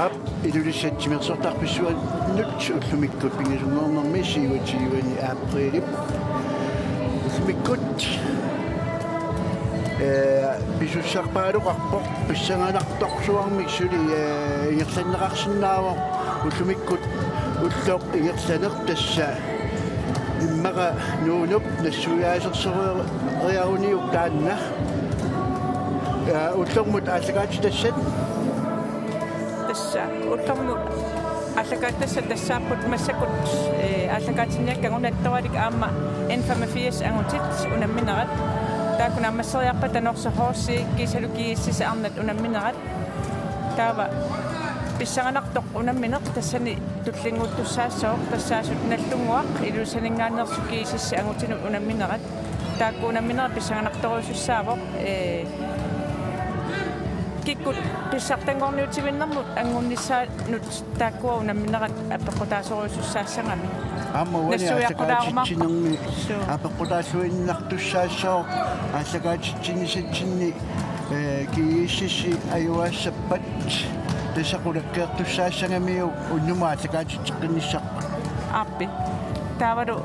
ап илулиссатсимерсортарписсуан нут уллумиккут пингисунгорнэрми сигутигуани априлип уллумиккут бисуссарпаалуқарпоқ писсанганарторсуармик сули ингерланнеқарсинаава уллумиккут уллоқ ингерланер тасса иммаqa нуунуп нассуяасерсериаруниук таанна уллормут ааллагаати тассат тасса уллормут ааллагаатасса тассааппут массакут ааллагаатинниаккагунаттуалик аама N85 ангутит унамминерат таакуна аммассериарпа танорсохоорси кисалукииссиса арнат унамминерат таава писсаганартоқ унамминеқ тассани туллингууттуссаассоо тассаасут наллунгуақ илусанингааннерсукиисисса ангутину унамминерат таакку унамминера писсаганарторуйуссаавоқ киккут писсартангорниутивиннэрмут ангуннissaанут тааккуа унамминерат аппеққутаасоруйуссаассангами нассуяққулаарумарпа апеққутаасуиннартуссаассоо ааллагаатитсинисатсинни кииссисси аюаассаппат тасақулаккеэртуссаассангамиу уннумааллагаатитеққинниссарпа ааппи таавалу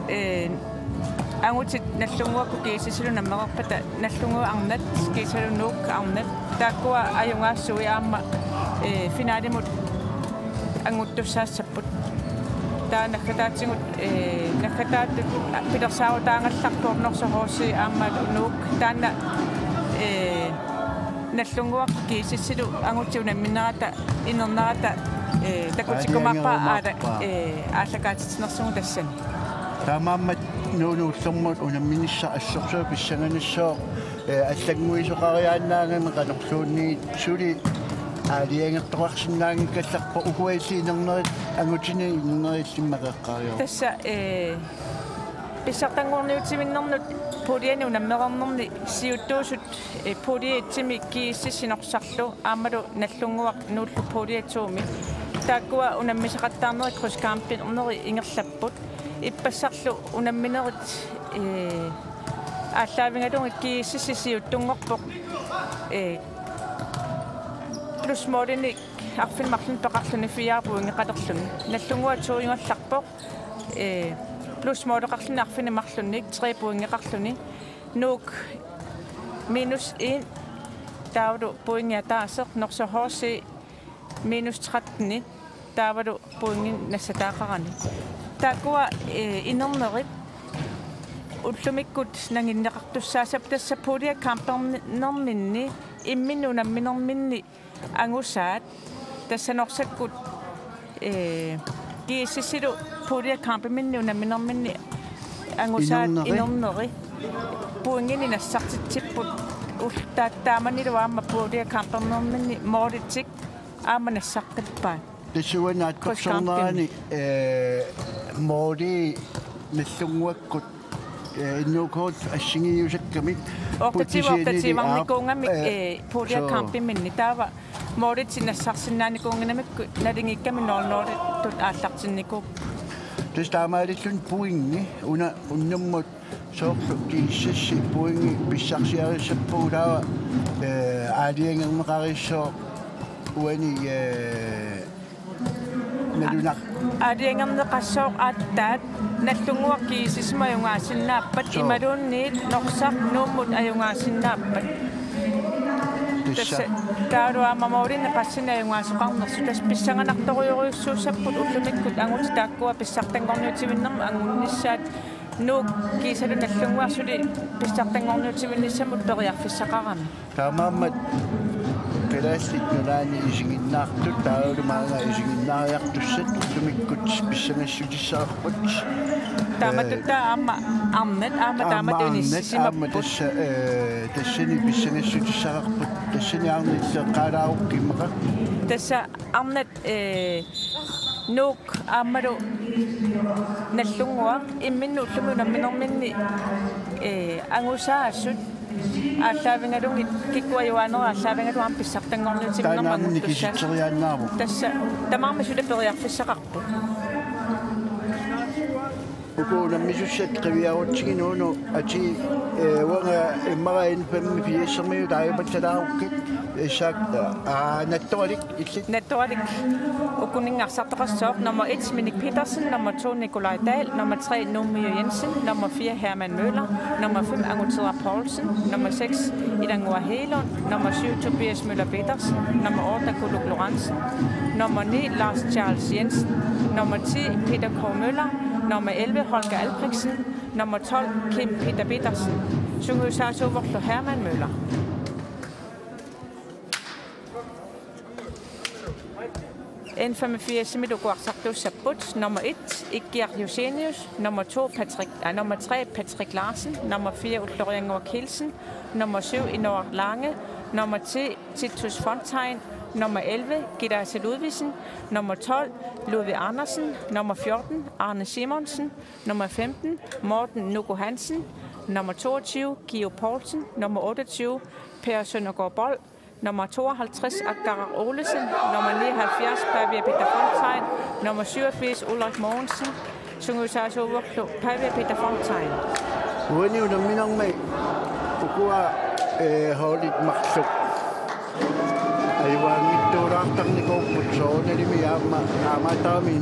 ангутит наллунгуакку кииссисилу наммеқарпата наллунгуа арнат киисалунуук арнат тааккуа аюнгаассуи аама финалимут ангуттуссаассаппут таанаккатаатсигут наккатааттут пилерсаавутаангаллартуорнорсохооси ааммаат унуук таанна наллунгуакку кииссисилу ангутсиунамминерата инернерата такутикумарпа аала ааллагаатитинерсугу тассани таамааммат нуунууллэрмут унамминисса ассорсоо писсаганассоо аллагуисоқариааннааган канерлуунниит сули аалиангертоқарсинаагиккалларпа угуасиинернерит ангутини иннериллиммақеққарио тасса писсартангорниутиминнернут пулиани унаммеқарнерни сиуттуусут пулиатсими кииссисинорсарлу аамалу наллунгуақ нууллу пулиатсууми тааккуа унаммисақаттаарнери крускаампин орнери ингерлаппут иппассарлу унамминерит ааллаавингалунги кииссисисиуттунгорпоқ плюс модини арфилмарлун пеқарлуни фиаарпуинги қалерлуни наллунгуа туингерларпоқ плюс модеқарлуни арфинимарлунник 3 пуингеқарлуни нук минус 1 таавалу пуингиатаасеқ норсохооси минус 13 таавалу пуингин нассатаақарани таакуа инернерит уллумиккут нангиннеқартуссаасап тасса пулиа кампернерминни имминунамминерминни ангусаат тассанорсаккут кииссисилу пулиа камперминни унамминерминни ангусаат инернери пуингини нассартитсиппут ултааттааманилу аама пулиа кампернерминни мооритсик аама нассаққиппаат тассуанаат корсорнаани моори наллунгуаккут иннуукоот ассигиусаккамик ортативортативарникуунгамик пулиа кампиминни таава мооритсинассарсинааникуунгинамикку налингикками ноорноори тут ааллартинникуу тастаамаалиллун пуинни уна уннуммут соорлу кииссасси пуинги писсарсиариссаппугулаава аалиангермеқариссоо уани налунақ аалиангернеқассоо ааттаат наллунгуакки сисмаюнгаасиннааппат ималуунниит норсар нууммут аюнгаасиннааппат тасса тааруаамамаулинне пассинаюнгаасоқарнерсу тас писсаганарторуйоруйуссуусаппут уллумиккут ангути тааккуа писсартангорниутивиннерма ангуннissaат нук кисалу наллунгуарсули писсартангорниутивинниссамут периарфиссақарами таамааммат пелаастик нулаани исигиннаартут таалумаага исигиннаариартуссат уллумиккут писсагассутиссаарпут тааматутта аама арнат аама тааматуниссимаппут тассани писсагассутиссаарпут тассани арнитсеққалааруккиммақа тасса арнат нук аамалу наллунгуа имминну уллумунамминерминни ангусаассут ааллаавингалунги киккуаюаанера ааллаавингалуам писсартангорниутимнермагут тасса тамаарми сула периарфиссақарпут ukuna misussat qiviarutsiginuunu ati wanga imma 85 der er jo patalaukit isak nattorik illit Nattorik Ukuningarsartoqassoq nummer 1 Minik Petersen, nummer 2 Nikolaj Dahl, nummer 3 Numio Jensen, nummer 4 Herman Møller, nummer 5 Angutira Poulsen, nummer 6 Idangua Helund, nummer 7 Tobias Møller Petersen, nummer 8 Kuluk Lorentzen, nummer 9 Lars Charles Jensen, nummer 10 Peter K. Møller, nummer 11 Holger Albrechtsen, nummer 12 Kim Peter Petersen. Sunghusas overfor Herman Møller. N85 Simidoguarsarto Sabut, nummer 1 Igger Josenius, nummer 3 Patrick Larsen, nummer 4 Florian Kielsen, nummer 7 Inor Lange, nummer 10 Titus Fontein, nummer 11 Gitta Ludvigsen, nummer 12 Ludvig Andersen, nummer 14 Arne Simonsen, nummer 15 Morten Nugo Hansen, nummer 22 Gio Poulsen, nummer 28 Per Søndergaard Bold, nummer 52 Agar Olesen, nummer 79 Pavia Peter Fontein, nummer 87 Ulrik Mogensen, Sunghusas overfor Pavia Peter Fontein. Uani una minang mai ukua holit maksud aywan mitturaqtang ni ko putsone ni mi amatami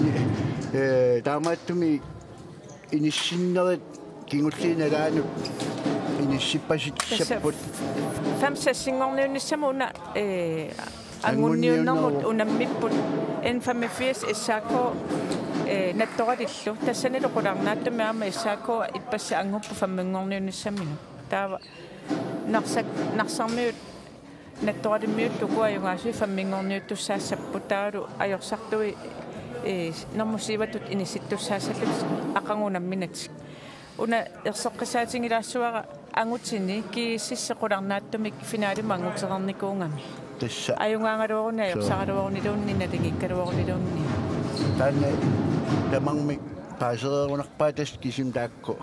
tamatumi inissinnerit kingullina laanu inissippasit sapput Femsessingorniunnissamuna angunniunnermut unammipput N85 issako nattoradillu tassaniloqularnaattumiarma issako ippassa anguppu fammingorniunnissaminu taava narsarmiut nattoradimmiut lukuajungaasui fammingorniuttussaasapput taalu ajorsartui normusiivatut inissittussaasalut aqangunamminat una ersoqqisaatingilaassuara angutini ki sisseqularnaattumik finaalima anguterarnikuungami tassa ajungaangaluoruni ajorsaqaluorniluunni natingikkaluorniluunni tanne tamangmi paasereerunarpaatas kisim taakku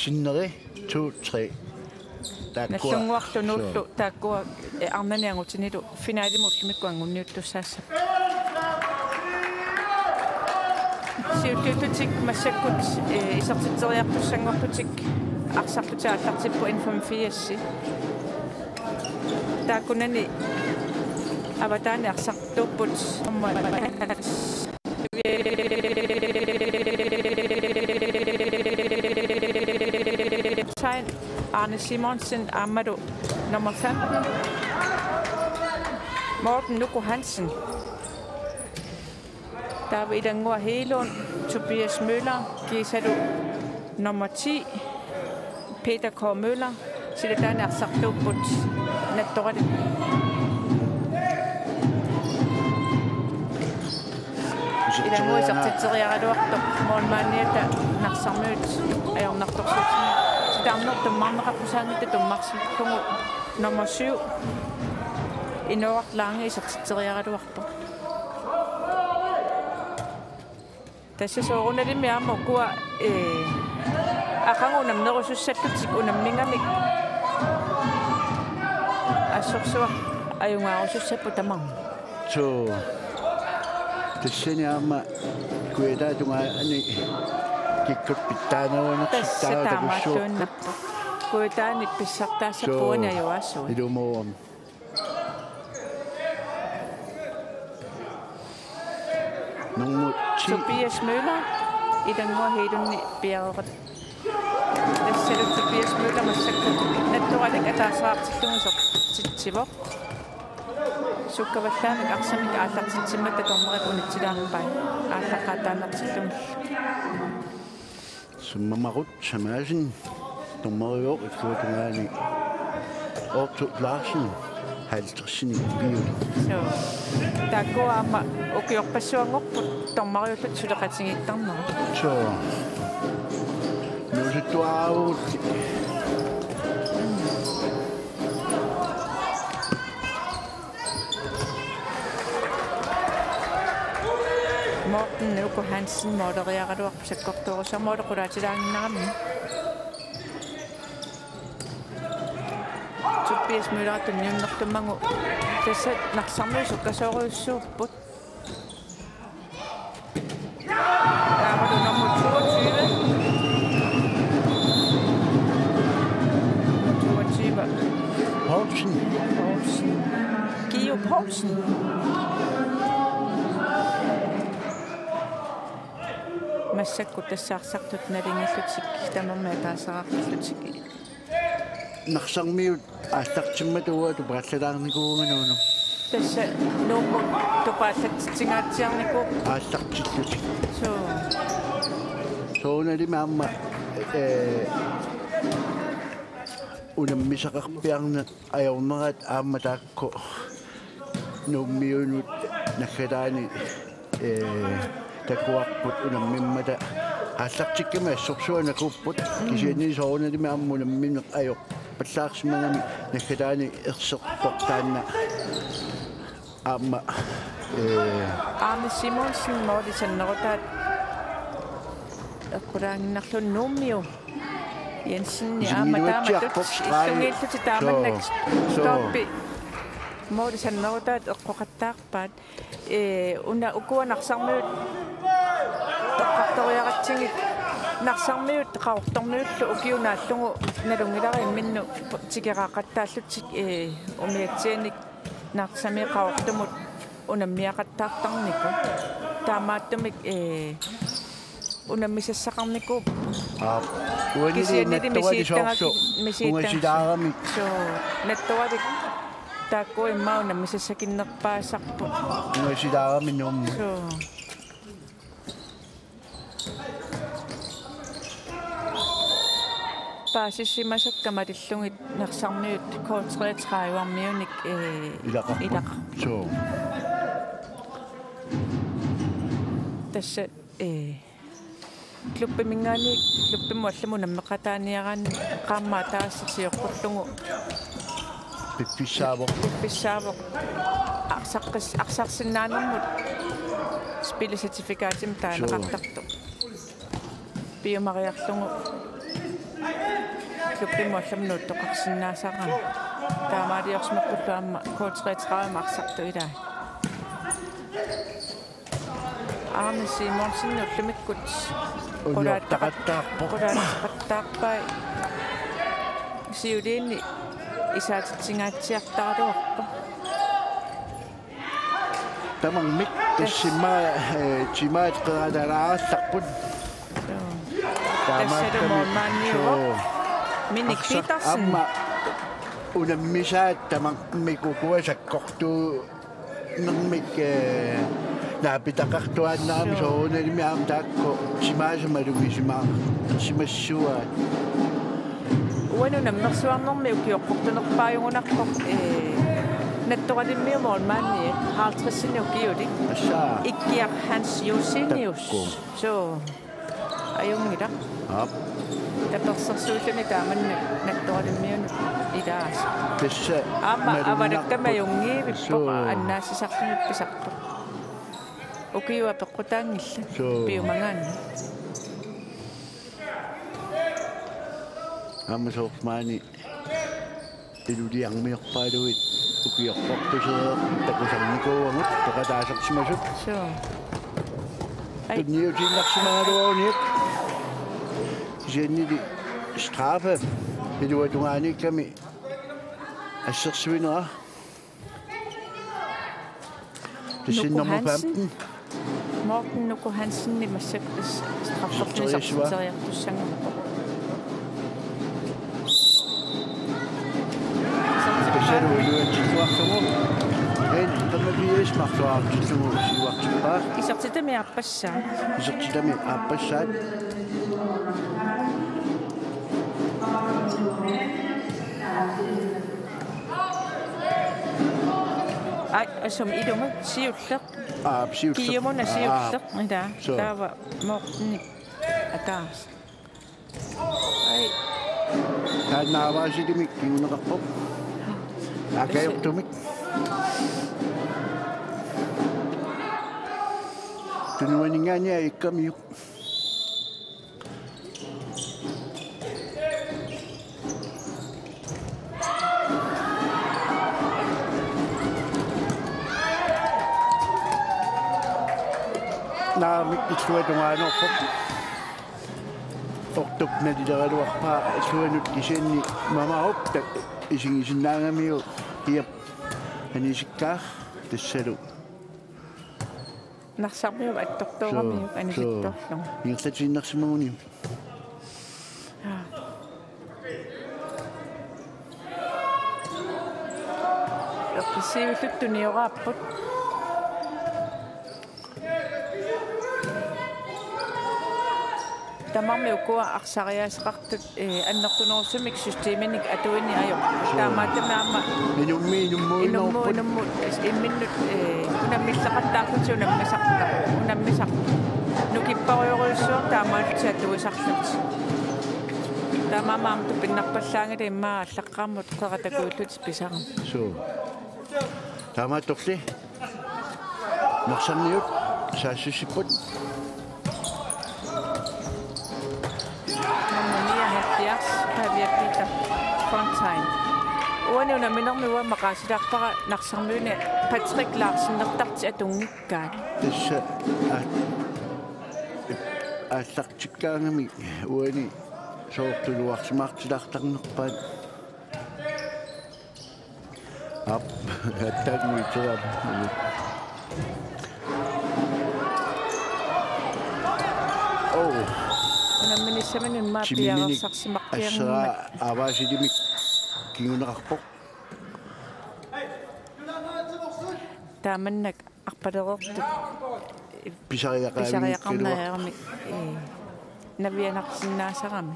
sinneri 2 3 taakku nallunguartunullu taakkua arnani angutinilu finaalimullimikku angunniuttussaassa siuttuutik massakkut isartiteriartussangortutik arsarlutaallartippu N85 taakkunani avataani arsartuupput Arne Simonsen Amado nummer 15 Morten Nugo Hansen David Angua Helund Tobias Møller Gisado nummer 10 Peter K. Møller Siladana Arsartuupput nattorali Ilanguisartiteriaraluartoq moonmaanniata narsarmuut ajornartorsuutini sitarnertummarneqarpusaangita tummarsillugu nummer 7 Inor Lange isartiteriaraluartoq tässä soorunalimiarma kua aqangunamnerusussallutik unammingamik assorsuaq ajungaarusussappu tamarma so tassaniarma kuitaatungaani kikkut pittaanerunersittaarutakussuuppu kuitaani pissartaassappuani ajuaassuut ilumuum nummer 10 Tobias Møller Idangua Helunni piarerat tassalu Tobias Møller massakku nattoralik ataasraartittungusoq sukkavallaamik arsamik aallartitsimmatta tormerik unitsilaarpai aallaqaataannartillungi summamarut samaasin tormeriuoq ikkuutungaani Otto Larsen 50 biuli so taakkuaama ukiorpassuangorput tormariullut suleqatingittarnera so nusittuaavut Morten Nugo Hansen moderiaraluarpu sakkortuurusamoolequlaatilaanginnerami Tobias Møller tunniunnertummangu tassa narsarmuusukkasooriussuurput taavalu nummer 22 Poulsen. Geo Poulsen. Massakku tassaarsartut nalingallutik tamamma taasaraartullutik. Narsarmiut аастартимматуа тупааллалаарникуугаnuunu. Тасса нуумму тупааллатсингаатсиарнику аастартиллутик. Соонали унаммисақарпиарна аёрнерат аама таакку нууммиунут наггалаани такуарпут унаммиммата ааллартиккама ассорсуана куппут кисиани соонали аммунамминеқ аёр паллаарсимагами наггалаани ерсертортаанна аама Arne Simonsen Mortensen-Nordahl Akkudaanginnarlun nuummiu Jensen ja madama istungilluti taamannak stoppi Mortensen-Nordahl eqqoqattaarpaat una ukuanarsaarmiut toqqartoriaqatsingit нарсармиут qaortormiullu ukiunaallungu nalungilari minnu tikeraaqattaallutik umiatsianik нарсами qaortumut unammiaqattaartarniku taamaattumik unammisassaqarniku uanili nattualisoorlu ungasilaaramik so nattualik taakku imma unammisassakinnerpaasarpu ungasilaaramik nuum so paasissimasakkamalillungit narsarmiut K33-uarmiunik ilaqa so tassa kluppimingaani kluppimuallumu nammeqataaniaraanni qaammaa taassisioqqullugu pippissaavoq arsarsinnaannermut spillesertifikaatim taaneqartartu biomariarlugu kluppimuallamnuut toqarsinnaasaqan taamaaliorsimeqqullu aamma K33 marsartu ilaa Arne Simonsen ullumikkut qulaаттaqattaarpai siuliinni isaatitsingaatiartaruarpa tamangmik timaat qeraalaarallarput tassalumoormaanniuvo Minik Petersen amma unammisaat tamangmikukuasakkortu nermik naapitaqartuannaami soonalimi aam taakko simaasamalumi simassuaat uanunammersuarnermi ukiorqortunerpaajungunarpoq nattoqalimmiumoormaanni 50-sinni ukiulik ikkiaq Hans Josenius so ajungilaq tapersersuulluni taamanna nattoqalimmiun ilaas tassa aama avalakkamaajungiivippoq annaasisarlunippisarpoq ukiua peqqutaangilla piumangaanni amma soormaani iluliarmiorpaaluit ukiorportuseer takusarnikuuangut toqataasarsimasut tunniutiinarsimangaluuniit kisiannili straffe iluatungaanikkami assersuinera tassinnermu 15 Morten Nuko Hansen massakris straffornisartussangorpo Saluutuartumu en tamaviis martuartumu siuartipaa isartitami appassaa isartitami appassaat som idunga siulleq siulleq kiimuna siulleq ida taava Morten ataas ai taannaavaasitimik kiuneqarpoq akajortumik tunuaningaania ikkamiuq naamik isuatungaanoorpoq ortupnalileraluarpaa isuanut kisianni mamarup Isingisinnangamiu hiap anisikkaar tassalu нарсармиу аттортоорамиу аниситторлун ингерлатиннерсимагуни эққисиуллуттуниорааппут тамарми укуа арсариаасеқартут аннертунерусумик системиник атуини аё таамаатамаама инуммуинуммут имминнут унаммиллақаттаақутсу унаммисарта унаммисар нукиппариориуссуар таамаатсаа туисарлут таамаамаамту пиннарпаллаангали иммаа аллаққааммут қератакуиллут писарам су таамаатторли марсарниут саассусиппут Pavia Fontaine. Uani una minormiua maqaasilaarpara narsarmiuni Patrick Larsen nertarti atungikkaat. Tassa ааллартиккаангами уани соортулуарсимаартилаартарнерпаат ап хаттагуитсерам оо унамминissаминун маапиарерсарсимаққиарнумат аваасилимик кигунеқарпоқ тааманнак арпалереертут писариақарнааермик навианарсиннаасарами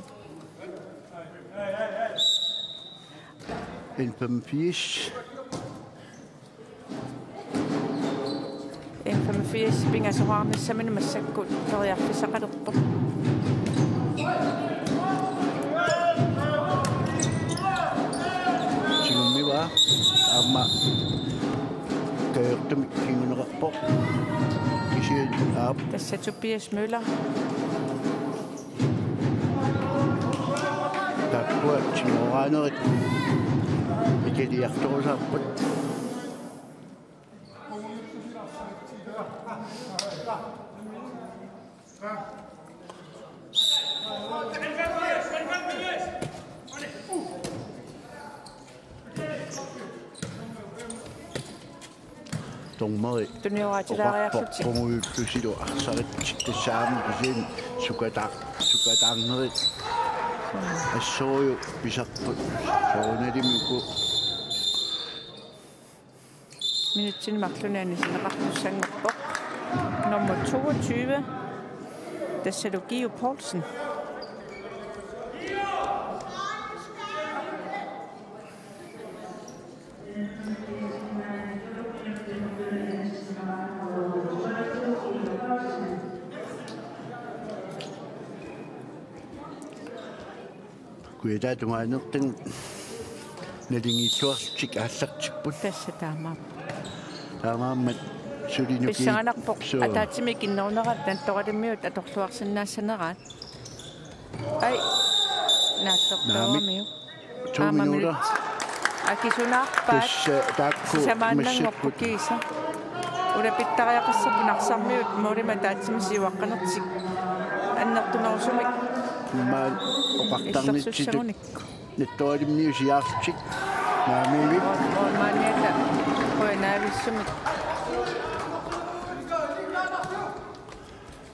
en 85 pingasораарниссамина массаккут периарфисақалерпо чигуммива амма каертум кигунеқарпо кисиит аап тассатуппиас мюллер таккуа чигораанерит икелиарторусаарпут томмари туниораатилаариарлути помуйуттусилу арсаритсик тассаами кисиин сукатаарнерит ассоою писарпут сооналимику минутсин марлунаани синеқартуссангорпоқ номер 22 Tassalogio Poulsen kuida tumaannertang nalingitsuartik ааллартикпут тассатаамаа таамааммат сулинуки писсаганарпоқ атаатсими киннерунерат танторалиммиут аторлуарсиннаассанераат ай нааттортоорамиу 2 minutter акисунаарпаат таакку самааннангорпукииса улапиттариақассапунарсармиут мулима таатсими сиуаққанертик аннертунерусумик маан оқартарнитситу нэтторалимниу сиаарлтик наамиивит маанниата коенаависсумик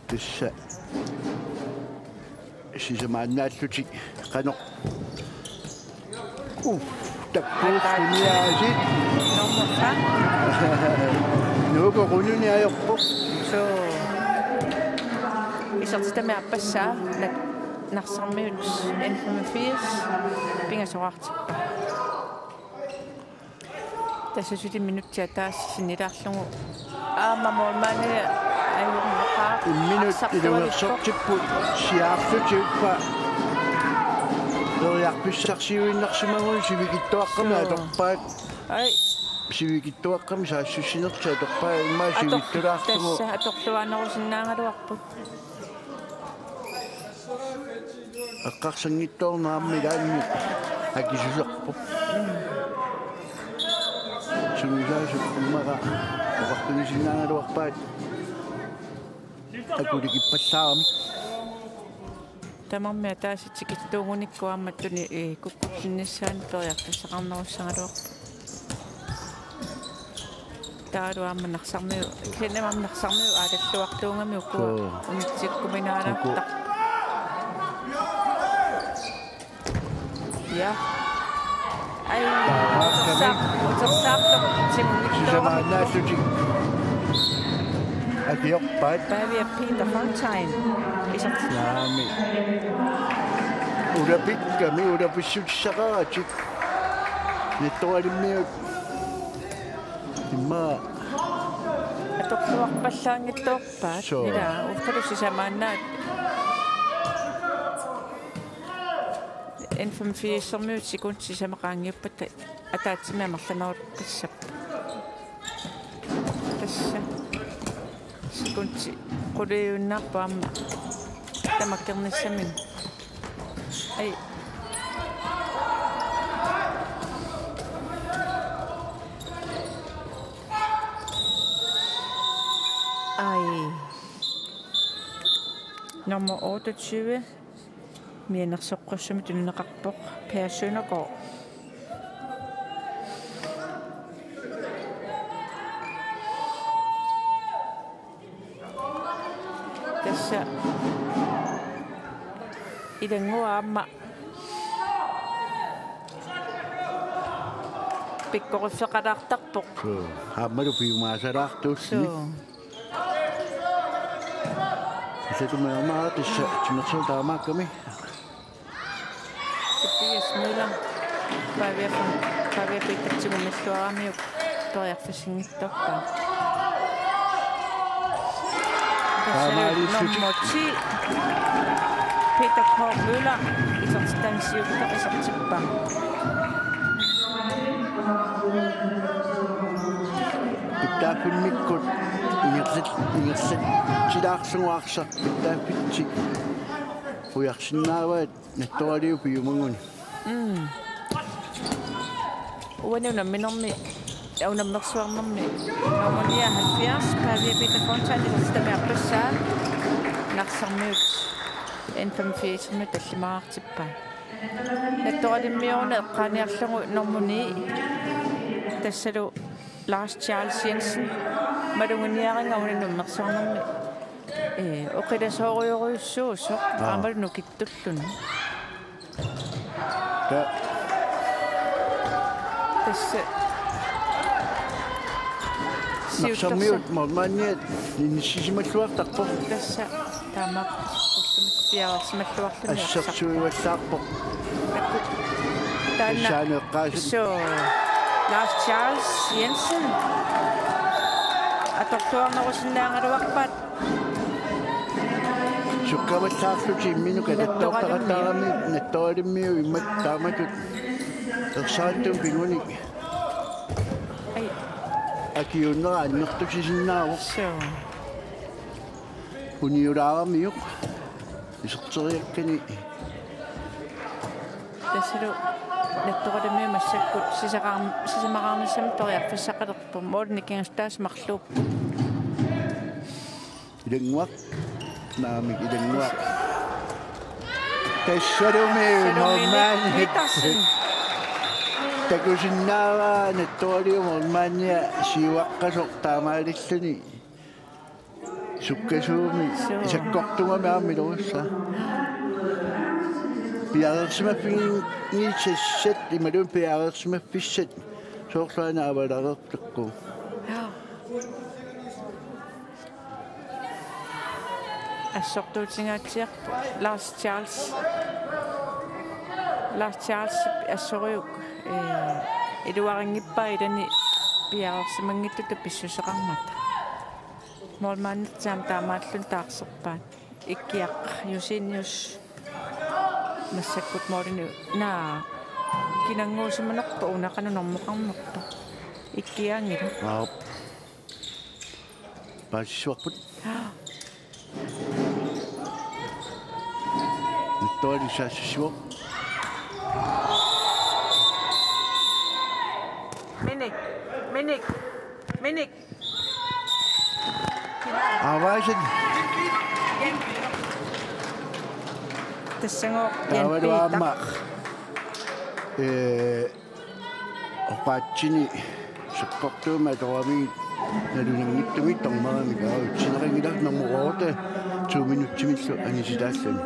тисса сисамааннааллутик қано таккуусуниаасит номер 5 нуго руниаерпо so исертитами аппассаа нарсармиут N85 пингасораартиппа тассасути минуттиа таас синилаарлугу аамамоолмаани аюрнеқаа минут илуерсортиппут сиаарлутиуппа дориарписсарсиуиннарсимагуи сивикиттуаққами аторпаат ай сивикиттуаққами саассуссинерча аторпаа иммаа сивиттулаарлугу тасса аторлуанерусиннаангалуарпут аққарсангитторнаамми лаанни акисусерпо сунусаасу иммара оқартунисиннаагалуарпаат акуликиппаллаарами тамармиа тааситикиттуугуниккуамматтуни куккутсиннissaан периарфиссақарнерусsangaluарпу тааруамма нарсармиу кенемам нарсармиу ааллуартуунгами уккуа унитсиккуминаалаартар я ай утсарсаартоқ тимуниттуарами Akiokpat. Bavia Peter Fontaine. Nami. Urapit kami, urapisut sakachik. Nitoalimmiut. Ima. Atokluarpallaangittuarpaat. Nila uffalussisamaannaat. N85 sekundsisamaaqaangiuppat ataatsimeamarlamaut qassappa. Tassa kunti quliyunnaarpaamma tamakkernissamin ai nummer 28 mianersoqqussumi tunneqarpoq Per Søndergaard tässä idenguaamma pikkorifeqalartarpoq haammalu piumaasalaartuusni Setumaama tissa timersul taamaakkami Tobias Müller Pavia pittatsimumilluaramiuk toriarfisingittorpaa nummer 10 Peter K. Møller isartansiuqtarisartippa Pittaappinnikkut ingersit silaarsunguarsa pittaappitsi ujarsinnaavaat nattualiu piumanguni uanuna minormi unammersuarnermi nummer 79 Pavia Peter Fontaine isartamiarpassaa narsarmiut N85 tallimaartippa nattualimmiorna eqqaaniarlugu nummer 9 tassalu Lars Charles Jensen malunguniaringa unanummersuarnermi oqilasooriuruissuuso aamalunu kittulluni tassa Narsammiut mormaanniat inissisimalluartarpoq tassa taamaq piarsimalluarluni assarsuivallaarpoq taanna saaneqqaasit so Lars Charles Jensen atortuarnerusinnaangaluarpaat sukkavallaarluti imminuka nattoortaqattaarami nattoalimmiu immat taamatut ersaattum pinguni ai akiunnera annertusisinnaavoq so uniulaaramiuq iserteriakkani tassalu nattoqalammi massakkut sisamaqaarnissam toriarfissaqalerpum moornikingastaasmarluup ilanguaq naamik ilanguaq tassalumi mormaanni takusinnaava nattualiu mormaannia siuaqqasoq taamaalilluni sukkasuumi isakkortungami aammilurussa piareersimappigiitsat imalun piareersimappissat soorluana avalareertakku assortuutigaatiarpu Lars Charles assoriuk iluaringippaa piareersimangittuta pissuseqarmata molmaannitsaam taamaallun taarserpaat ikkiaq Jusinius massakkut moorinu naa kinanguusimanerpa unaqanunormoqarnerpa ikkiaangilu paasisuarput nattuali saassisuoq Minik avaasan тассангоо тавалуаама опаатчини сеққортуuma тоами налунангиттуми тормаами гааутсинерингилар намуорте 2 минуттимиллу аниситааллани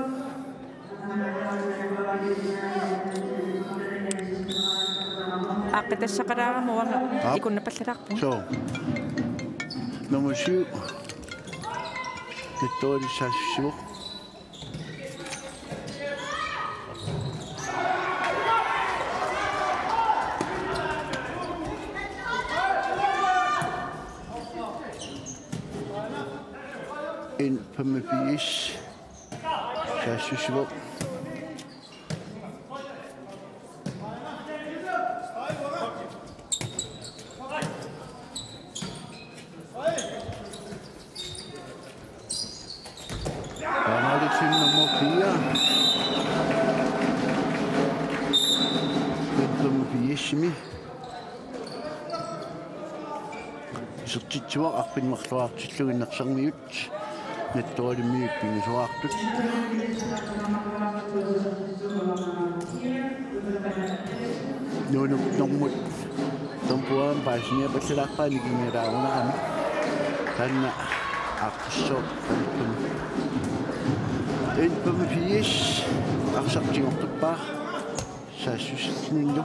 аққитассақалаарамуама икуннапаллалаарпу so nummer 7 Nettorisasio in Pamapis Sasio Сертитсуа арпинмарлуартиллугиннерсармиут наттуалиммиут пингисуартут нунуп нормут тампуан пасния пассалааққаани кингилаагунаами танна аққиссоо палиттум памапиис арсартингортуппаа саассуссиннилу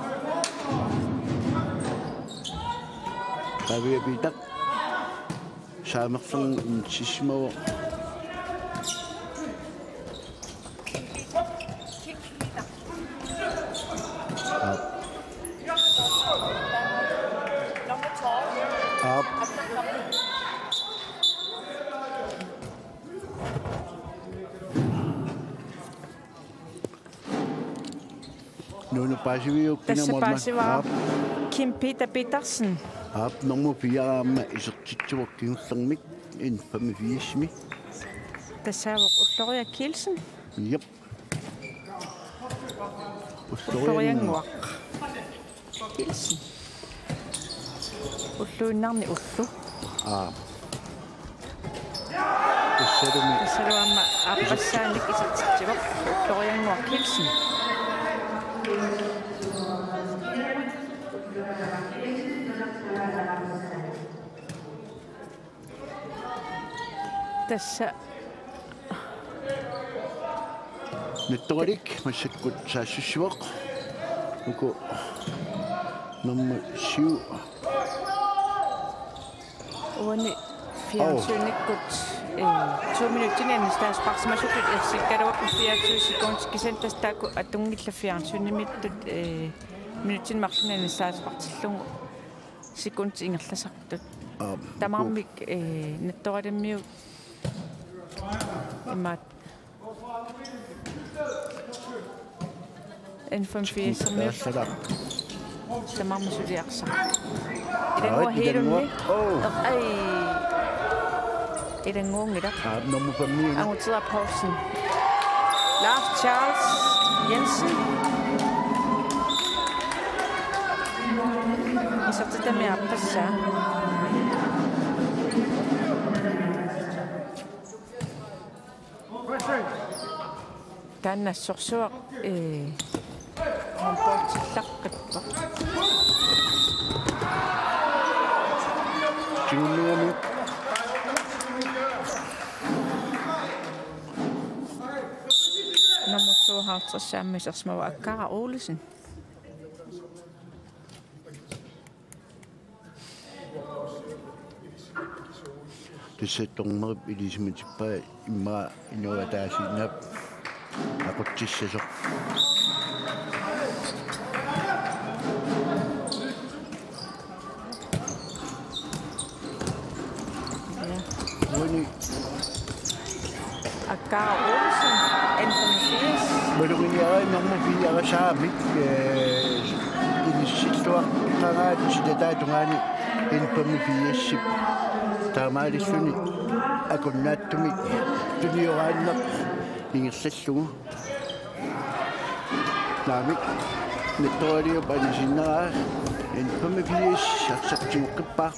тавиапитақ saamaqsung sismaw Nuno pasiviu kinamorma Kim Peter Petersen Ap nummer 4 med isertitsuakkiullermik in 85. Tasavuk Ulloria Kielsen. Yep. Ulloria Nguaq. Kielsen. Ulluinarni ullu. Tasavama appasaanik isertitsuak Ulloria Nguaq Kielsen. Tässä Nettorik massakkut saassusuaq uku nummer 7 Uani fjernsynikkut 2 minuutin ennen staasparsimasukut ersikkaluaq 24 sekundskisan tastaaku atungilla fjernsynimittut minuutin marlun ennen staaspartillungu sekund ingerlasartut tamarmik nettoralimmiu Imat en 85 minutter. Så må man studere sig. I den går helt umiddelbart. I den går umiddelbart. Nummer 5. Annoteret pausen. Lars Charles Jensen. I så til dem jeg passer. Kanna sorsuaq komportillaqqippa Junior nummer 52 sammisersmav Akkara Olesen Tissettornerip ilismitippa imma inuataasinnap aqutsissasoq Wani Akkara Olesen N85 Malunginiara nummer 4 saamik inissilluaq sidataatungani N85 taamaalissuni akunnaаттumi tuniорааннaq ingерсаллугу наамик nettorio panisinneraa N85 арсартигуққиппаа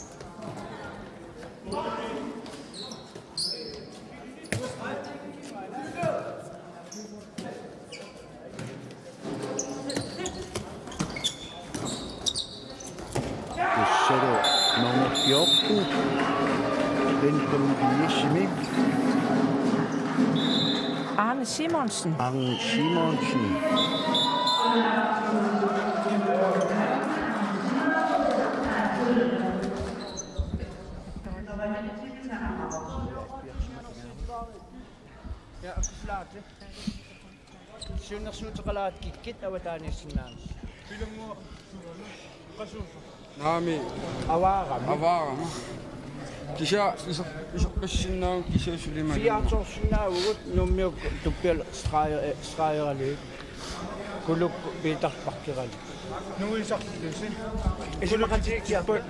Tassalo Maungiokku Lentumbiismi Arne Simonsen. Arne Simonsen. Ja, afgeslagen. Zullen nog zo'n chocolade kit wat daar is gedaan? Nami awara kisha isaqassinnaun kisusulima fiatorsinnaavut nummiuk tuppial straayerali kuluk piitarparkirali nuisarlusi isimaqatikiarput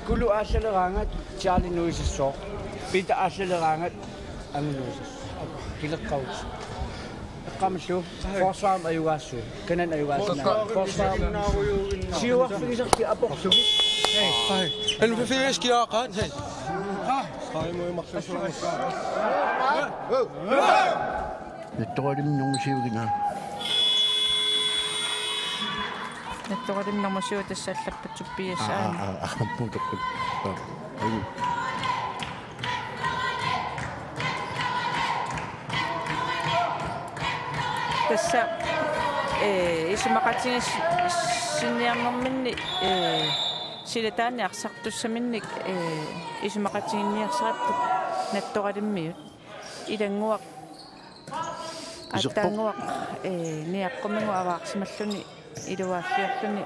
kulu aallaleraangat Charlie nuisissoo piita aallaleraangat angunuisas kileqqavut eqqamallu forsvaam ayugaassu kanan ayugaasna forsvaam siuarfigisarti aporsugi hei elfifiskiaqaan hei Nettorim nungsiugina. Nettorim nummer tassallappatsuppiassaan. Putukut. Tassa isumaqatigis sinniarnerminni silataaniarsartussaminnik isumaqatiginniarsarapput nattoqalimmiut ilanguaq аттаангуақ ниаққумингу аваарсималлуни илуааллиарлуни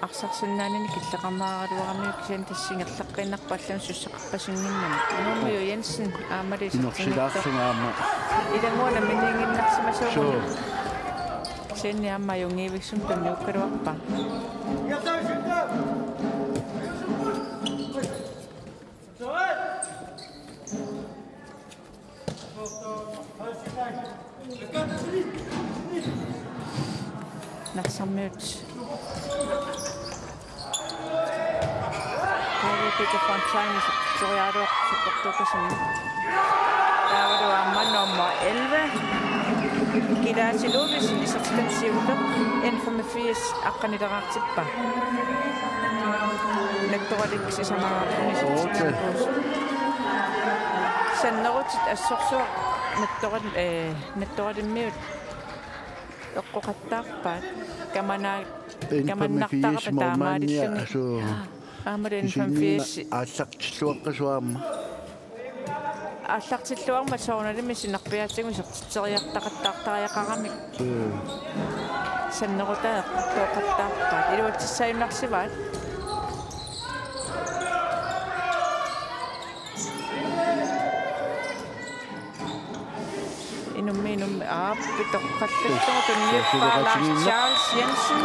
арсарсиннаанини киллеқармаагалуарамиу кисиан тассингерлаққиннарпа аллан суссақарпасингиннами нуумиу Jensen Норсилаарсугаама илангуана минингиннарсимасуугу сенни амма юнгиивиксум тунниуккалуарпа Narsamut. Peter Fontaine is Toriado Portokasim. Daar var man nummer 11. Gida Silovis i substantivet inden med 80 akkanidaraktippa. Nektoradix i samarbeid. Sen noget at sorgsor nektoradimmiut. Oqqoqattaarpaat kamanartaqapataamaadilluni aamaren 85 аассартиллуаққасуаама аллартиллуарма соорналими синарпиаатсигу сертириартақаттаартариақарамик саннерутаа тоқаттаарпаат илуатсааюнарсиваат Minum pittoqqalluttugu tunniuppaalaars Charles Jensen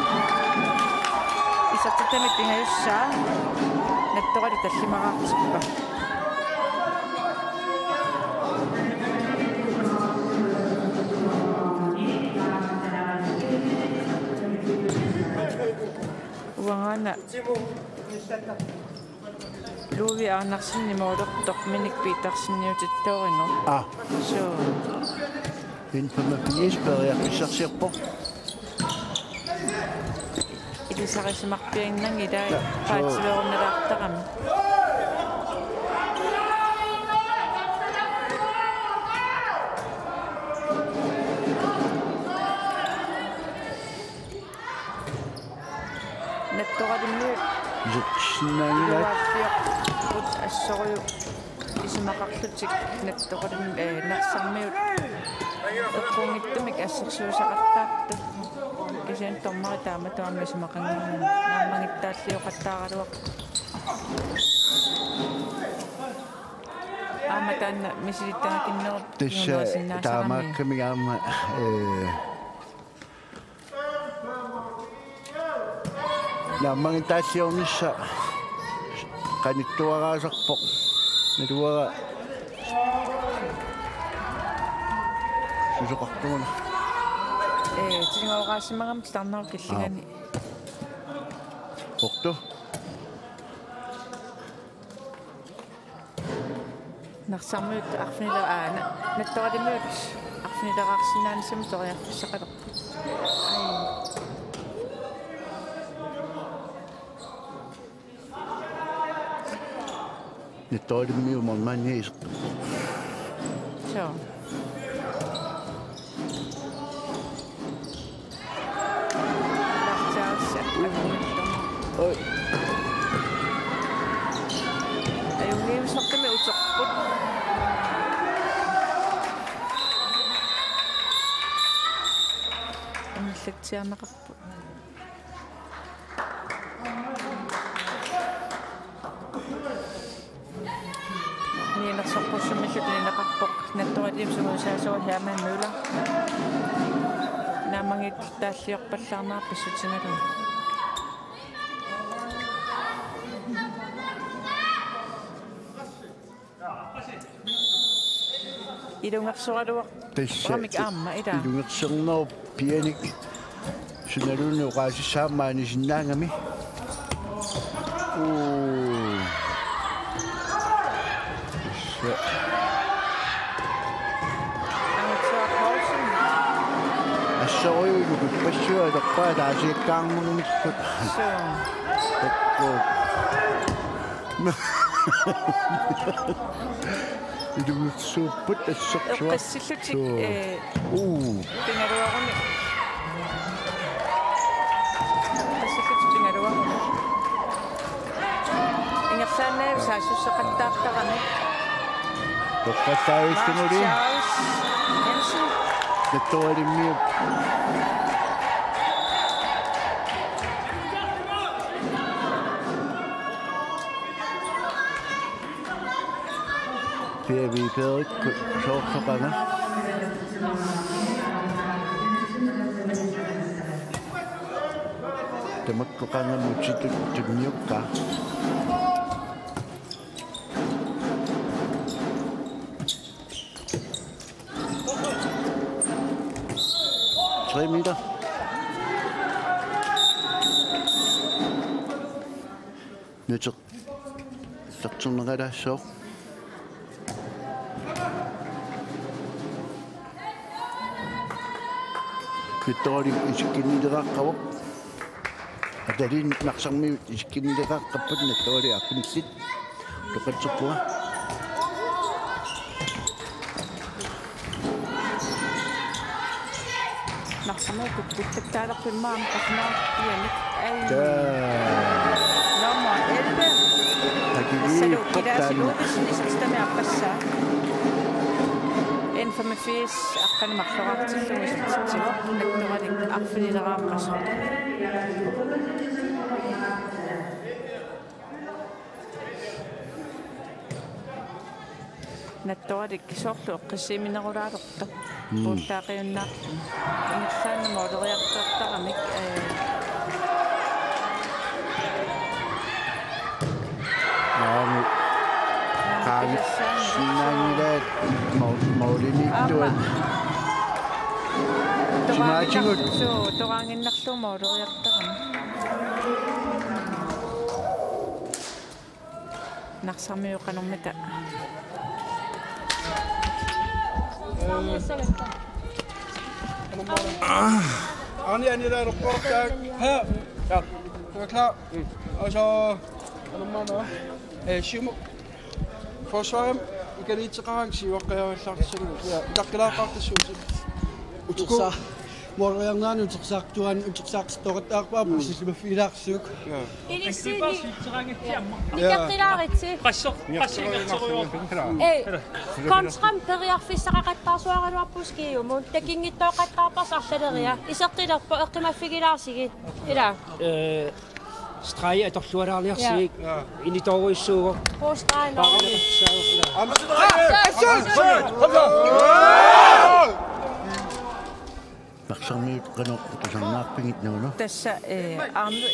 isartatamik pingayussaa nattoqali tallimaraartisippa uangana Luvi Arnarsinni moodortoq minik piitarsinniutittuuringu so Informationsberiaqissarsiarpo Ilisarisimaqpiangnangi daa paatsilorunalaartaqami nattoqalimmiut Sinnaangilaat ut assoriu isimaqarlutik nattoqalim narsarmiut Oqungittumik assarsuusaqattaartu kisian tormari taamatuammi isumaqanginnam naammangittaalliuqattaaraluaq aamataanna misilittanakinnerup tassa taamaakkamigaama naammangittaalliornissa qanittuaraasarpoq naluaga susoqartuguna tingooraasimagam tarnaru killingani porto narsarmiut arfinila aana nattoqalimmiut arfinilaqarsinnaanisim toriarfissaqaleq Nettorimmiu mormanniis. So. Oi. Ayun sokkame utsaqput. Annallatsiarneqarput. Niinersorpussumissulineqarpoq nattualiimsugusaasuar Herman Møller. Naamangit taalliorpallarnaa pissutigalun. Ilungersualuaq ramik aamma ida. Ilungersornor pianik. Sunalunu qaasissaamaani sinnaangami. Assoruilukut passualerpaa taasiakkaarmurnikkut. Ilungersuupput assorsuaq. Qassillutik pingaluaruni. Qassillutik pingaluaruni. Ingersaannaam saassussaqattaartarami. Toqqattaavissumuli. Jensen. Nettorimmiu. Vi Perik soorsoqanga. Tamakkoqanga mutitut tunniukka. Meter. Nyt satsun redassu. Nyt oli iskinideqaqqavuq. Atalin naqsarmi iskinideqaqqapput nyt oli appinsit. Toqatsuqqa. Naqsamay kuttaktaarpimmaam qasnaa pianik ay. Nummer 11. Hakili qottaan. Isistame appassa. En 85 aqpanimaqlorartillumisititsigo naktoralik arfilileraaqasu. Nattoralik kisorlu qissiiminerulaaloqta. Puuttaaqiunnaaq ingersaanna mooleriartortaramik Naami qaavit sinnaangilaat maulinittuat simaatingut toraanginnarlu mooleriartarami naqsarmiuqanermita Ani der oppe her. Ja. Du er klar? Og så Shimo. Forsvaret. I kan ikke arrangere og slags sådan. Ja, der kan der faktisk så. Morjangnan utsaqtuan utsaqstoqattaarpaa sisimafiilaarsuuk. Ilisini. Miqartilaaritsi. Kontram periarfissaqaqattaarsuaraluarpuskiumun takingittoqattaarpars arlaleria. Isertilerpa eqqimaffigilaarsigit. Ila. Streg atorluaraarliarsigik. Initoruissuugo. Postrein. naqsarmiut qanoqqusarnaarpingit nuunu tassa arne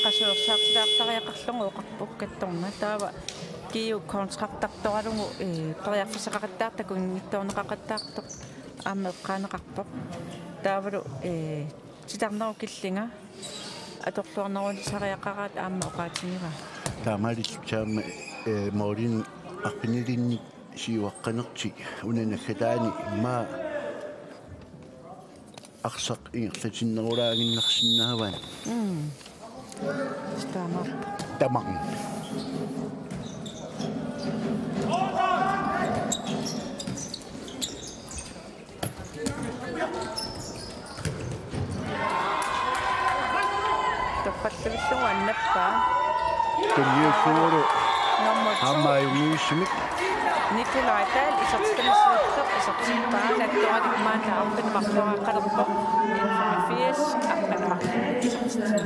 qasuersaartilaartariaqarlungu oqarpukkattorna taava kiu kontraqtartoralungu periarfissaqaqattaartaku ingittoorneqaqattaartoq aamme eqqaaneqarpoq taavalu titarneru killinga atorluarneruni sariaqaraat aamme oqaatiniva taamalit taama moolin arpinilinni siuaqqanerti unanakkataani ma aqsaq ingertatinnerulaaginnersinnaavaan Stammer. Tamang. Toqqalluvillugu annappaa. Tulliussuuru Nummer 2. аммааюмиуссимик Nikolaj Dahl isartamisluuttoq isartippaa nattuqalikmaanna arpinmarluaqalerpoq 85 arpinmarlugu isartit.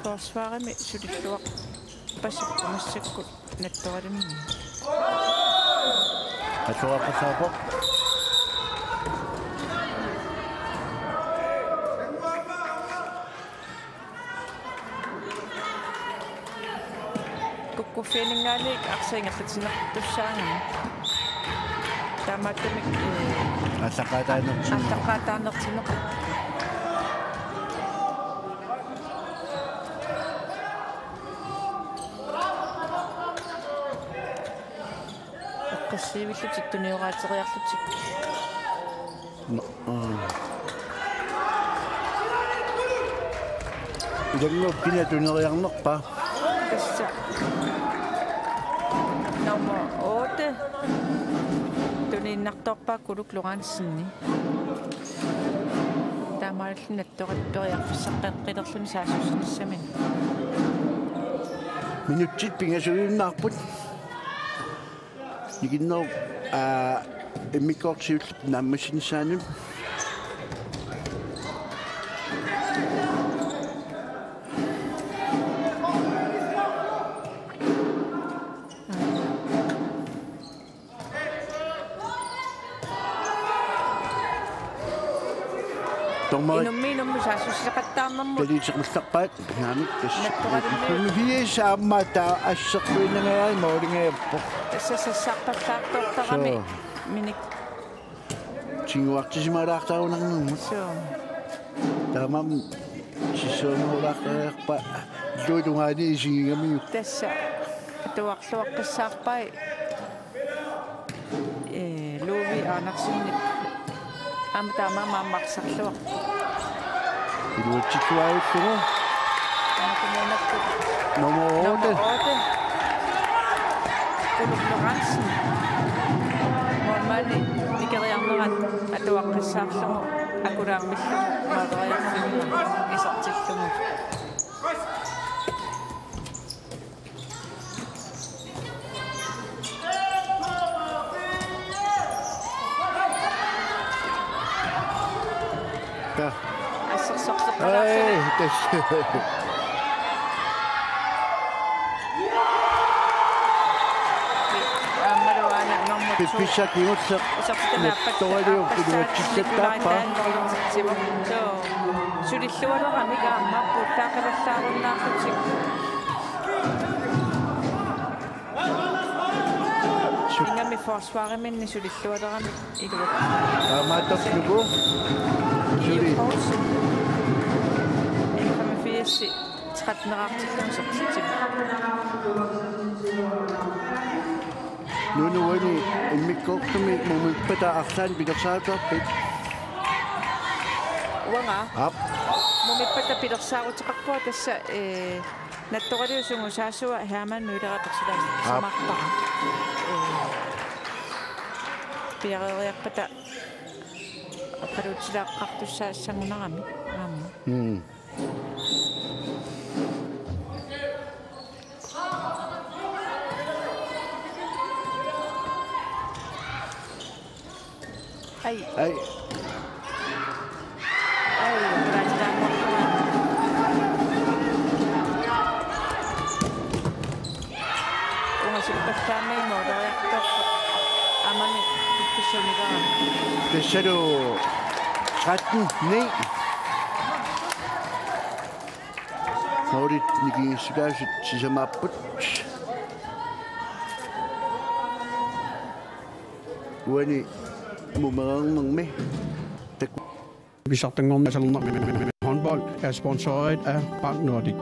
Forsvarimi sulilluaq pasippumassakkut nattuqalimni. атуаққасаапоқ Kukkufiningaalik arsiingertinertussaangami. Taamaattamik асақатаанерти аттаққатаарнертинеқ. Qassiivillutик tunioraateriarlutik. илангуп пина тунериарнерпа Tassa. Nummer 8. Tuninnartorpaa kuluk Lorenzenni. Taamaallu nattoqattoriarfissaqqeqqilerluni saasusinnissamin. минутсит пингасуиуннаарпут нигинноо эммиккорсиуллуп нааммасинисаанун томаа Inummiinummi saasusiseqattaarnermut талиитеқмулларпаат наамик тас Натторалунни. виесааммата ассеққуиннгагаи моолингаяппо тассассаақпассаартортарами миник тингуартисималаартаарунарнэрмут соо таамам сиссуунуулааққаярпа луутунгаани исигигамиу тасса атуарлуаққиссаарпай луви аанарсинник амтаамаамааммарсарлуақ илуатсикуааллугу тамакунуунакку номер 8 Kuluk Lorenzen Mormani nikeriarnerat atuaqqissaarlugu akulaarmillu maaderiarfimma isartillugu та ассерсортеққалаарсуни ай тас аммалуана номер 2 писсакиуссеқ торалиу илуатситтааппа сулиллуалерами гааммаппу таақалаллааруннаарлутик ингами forsvareminni сулиллуалерами илуат таамаатерлугу сули 85 13-артиллумсертитик нунуани иммиккоортуми мумиппата арлаан пилерсаатуарпит уанга ап мумиппата пилерсаарутеқарпуа тасса натторалиусунгу саасуа Herman Møller-Petersen самарпара пиарериарпата аппалуутилааққартуссаассангунарами аама ай ай тассалу 13-9 Морит нигисгаасит сисамааппут уани мумерернерми Vi starter med håndbold er sponsoreret af Bank Nordic.